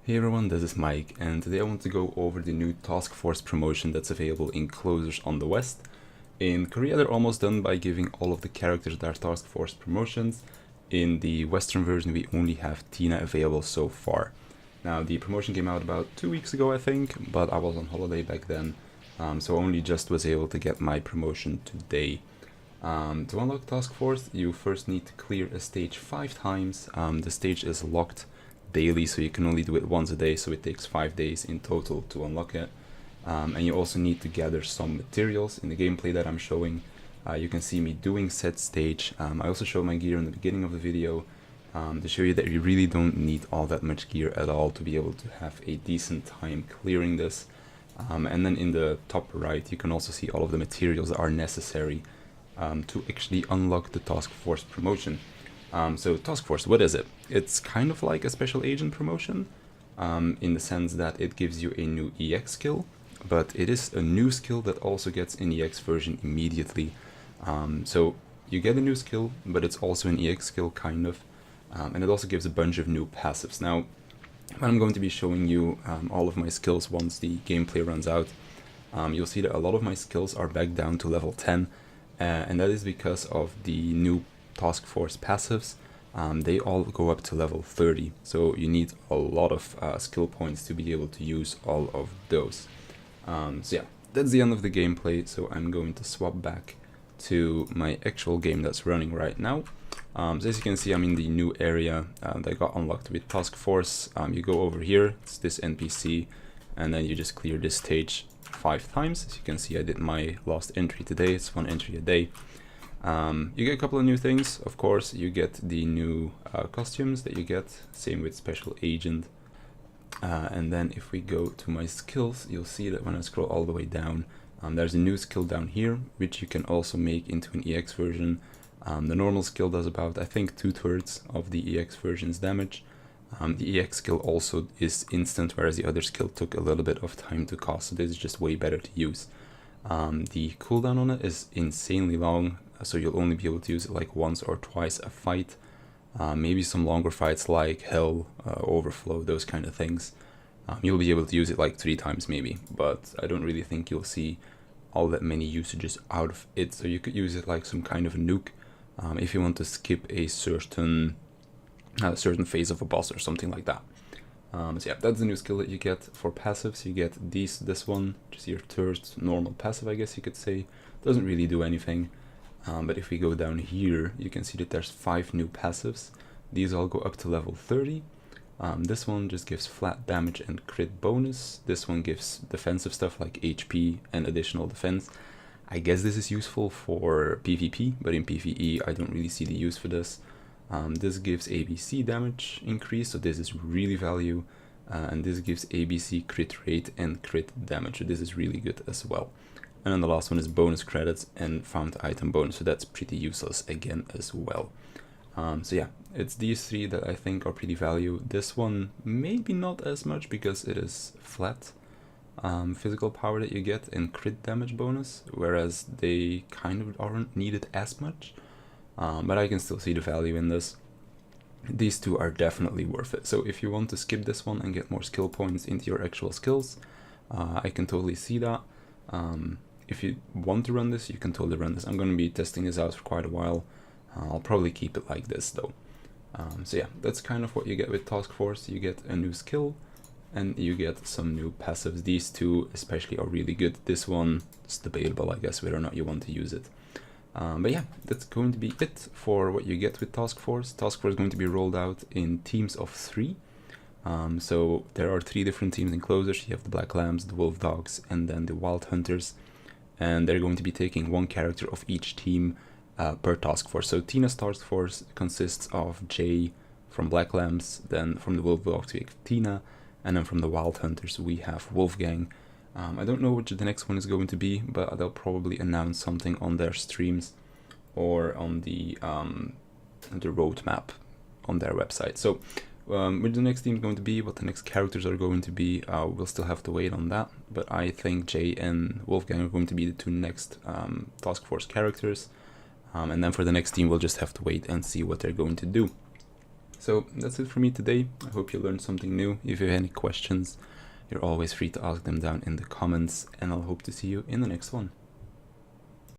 Hey everyone, this is Mike, and today I want to go over the new Task Force promotion that's available in Closers on the West. In Korea, they're almost done by giving all of the characters their Task Force promotions. In the Western version, we only have Tina available so far. Now, the promotion came out about 2 weeks ago, I think, but I was on holiday back then, so I only just was able to get my promotion today. To unlock Task Force, you first need to clear a stage 5 times. The stage is locked daily, so you can only do it once a day, so it takes 5 days in total to unlock it. And you also need to gather some materials. In the gameplay that I'm showing, you can see me doing said stage. I also show my gear in the beginning of the video to show you that you really don't need all that much gear at all to be able to have a decent time clearing this. And then in the top right, you can also see all of the materials that are necessary to actually unlock the Task Force promotion. So Task Force, what is it? It's kind of like a special agent promotion, in the sense that it gives you a new EX skill, but it is a new skill that also gets an EX version immediately. So you get a new skill, but it's also an EX skill, kind of, and it also gives a bunch of new passives. Now, I'm going to be showing you all of my skills once the gameplay runs out. You'll see that a lot of my skills are back down to level 10, and that is because of the new Task Force passives. They all go up to level 30, so you need a lot of skill points to be able to use all of those. So yeah, that's the end of the gameplay, so I'm going to swap back to my actual game that's running right now. So as you can see, I'm in the new area that got unlocked with Task Force. You go over here, it's this NPC, and then you just clear this stage 5 times. As you can see, I did my last entry today. It's 1 entry a day. You get a couple of new things. Of course, you get the new costumes that you get, same with Special Agent. And then if we go to my skills, you'll see that when I scroll all the way down, there's a new skill down here, which you can also make into an EX version. The normal skill does about, I think, 2/3 of the EX version's damage. The EX skill also is instant, whereas the other skill took a little bit of time to cast, so this is just way better to use. The cooldown on it is insanely long, so you'll only be able to use it like once or twice a fight. Maybe some longer fights like Hell, Overflow, those kind of things. You'll be able to use it like 3 times maybe, but I don't really think you'll see all that many usages out of it, so you could use it like some kind of a nuke if you want to skip a certain phase of a boss or something like that. So yeah, that's the new skill that you get. For passives, you get this one, which is your third normal passive, I guess you could say. Doesn't really do anything, but if we go down here, you can see that there's 5 new passives. These all go up to level 30. This one just gives flat damage and crit bonus. This one gives defensive stuff like HP and additional defense. I guess this is useful for PvP, but in PvE I don't really see the use for this. This gives ABC damage increase, so this is really value, and this gives ABC crit rate and crit damage, so this is really good as well. And then the last one is bonus credits and found item bonus, so that's pretty useless again as well. So yeah, it's these 3 that I think are pretty value. This one maybe not as much because it is flat physical power that you get and crit damage bonus, whereas they kind of aren't needed as much. But I can still see the value in this. These 2 are definitely worth it. So if you want to skip this one and get more skill points into your actual skills, I can totally see that. If you want to run this, you can totally run this. I'm going to be testing this out for quite a while. I'll probably keep it like this though. So yeah, that's kind of what you get with Task Force. You get a new skill and you get some new passives. These 2 especially are really good. This one is debatable, I guess, whether or not you want to use it. But yeah, that's going to be it for what you get with Task Force. Task Force is going to be rolled out in teams of 3. So there are 3 different teams in Closers. You have the Black Lambs, the Wolf Dogs, and then the Wild Hunters. And they're going to be taking 1 character of each team per Task Force. So Tina's Task Force consists of Jay from Black Lambs, then from the Wolf Dogs we have Tina, and then from the Wild Hunters we have Wolfgang. I don't know which the next one is going to be, but they'll probably announce something on their streams or on the roadmap on their website. So what the next team is going to be, what the next characters are going to be, we'll still have to wait on that. But I think Jay and Wolfgang are going to be the 2 next Task Force characters. And then for the next team, we'll just have to wait and see what they're going to do. So that's it for me today. I hope you learned something new. If you have any questions, you're always free to ask them down in the comments, and I'll hope to see you in the next one.